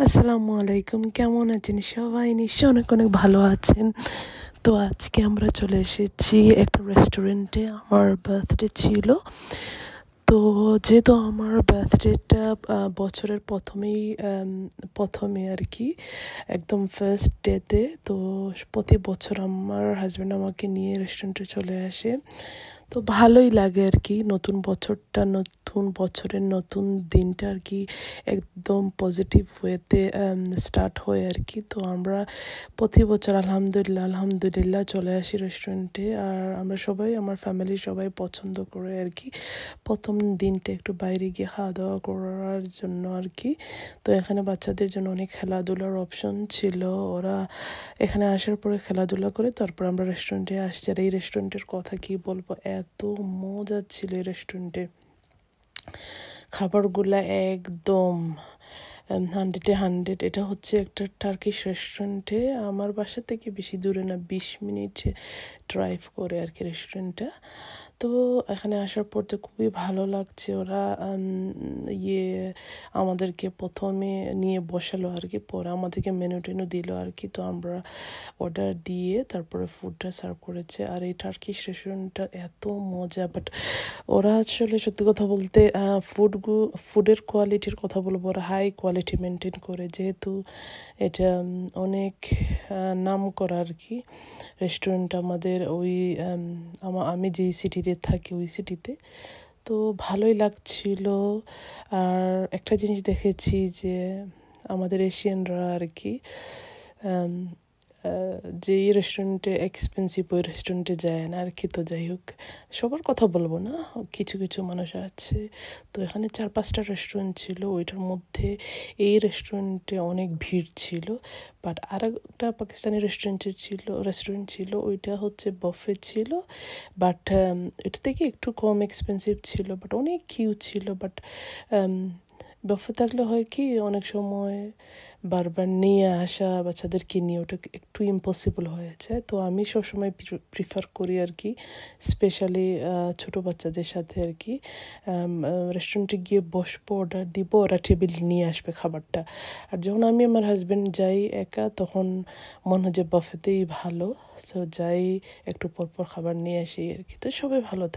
আসসালামু আলাইকুম, কেমন আছেন সবাই? নিশ্চয় অনেক অনেক ভালো আছেন। তো আজকে আমরা চলে এসেছি একটা রেস্টুরেন্টে। আমার বার্থডে ছিল, তো যেহেতু আমার বার্থডেটা বছরের প্রথমে আর কি, একদম ফার্স্ট ডেতে, তো প্রতি বছর আমার হাজব্যান্ড আমাকে নিয়ে রেস্টুরেন্টে চলে আসে। তো ভালোই লাগে আর কি, নতুন বছরের নতুন দিনটা আর কি একদম পজিটিভ ওয়েতে স্টার্ট হয় আর কি। তো আমরা প্রতি বছর আলহামদুলিল্লাহ চলে আসি রেস্টুরেন্টে। আর আমরা সবাই, আমার ফ্যামিলি সবাই পছন্দ করে আর কি প্রথম দিনটা একটু বাইরে গিয়ে খাওয়া দাওয়া করার জন্য আর কি। তো এখানে বাচ্চাদের জন্য অনেক খেলাধুলার অপশন ছিল, ওরা এখানে আসার পরে খেলাধুলা করে তারপর আমরা রেস্টুরেন্টে আসছি। আর এই রেস্টুরেন্টের কথা কি বলবো, এত মজা ছিল এই রেস্টুরেন্টে। খাবারগুলা একদম 100-এ 100। এটা হচ্ছে একটা টার্কিশ রেস্টুরেন্টে, আমার বাসা থেকে বেশি দূরে না, 20 মিনিট ড্রাইভ করে আর কি রেস্টুরেন্টটা। তো এখানে আসার পর তো খুবই ভালো লাগছে। ওরা আমাদেরকে প্রথমে নিয়ে বসালো আর কি, পরে আমাদেরকে মেনু টেনু দিল আর কি। তো আমরা অর্ডার দিয়ে তারপরে ফুডটা সার্ভ করেছে। আর এই টার্কিশ রেস্টুরেন্টটা এত মজা, বাট ওরা আসলে সত্যি কথা বলতে ফুডের কোয়ালিটির কথা বলবো, ওরা হাই কোয়ালিটি মেনটেন করে, যেহেতু এটা অনেক নাম করা আর কি রেস্টুরেন্ট আমাদের ওই আমি যেই সিটিতে থাকি ওই সিটিতে। তো ভালোই লাগছিল। আর একটা জিনিস দেখেছি যে আমাদের এশিয়ানরা আর কি যে রেস্টুরেন্টে এক্সপেন্সিভ ওই রেস্টুরেন্টে যায় না আর কি। তো যাই হোক, সবার কথা বলবো না, কিছু কিছু মানুষ আছে। তো এখানে 4-5টা রেস্টুরেন্ট ছিল, ওইটার মধ্যে এই রেস্টুরেন্টে অনেক ভিড় ছিল। বাট আর একটা পাকিস্তানি রেস্টুরেন্ট ছিল, ওইটা হচ্ছে বফে ছিল। বাট এটা থেকে একটু কম এক্সপেন্সিভ ছিল, বাট অনেক কিউট ছিল। বাট বফে থাকলে হয় কি, অনেক সময় বারবার নিয়ে আসা বাচ্চাদেরকে নিয়ে ওটা একটু ইম্পসিবল হয়ে যায়। তো আমি সবসময় প্রিফার করি আর কি, স্পেশালি ছোটো বাচ্চাদের সাথে আর কি, রেস্টুরেন্টে গিয়ে বসবো, অর্ডার দিব, ওরা টেবিল নিয়ে আসবে খাবারটা। আর যখন আমি আমার হাজব্যান্ড যাই একা, তখন মনে হয় যে বাফেতেই ভালো। তো যাই, একটু পরপর খাবার নিয়ে আসি আর কি। তো সবাই ভালো থাকে।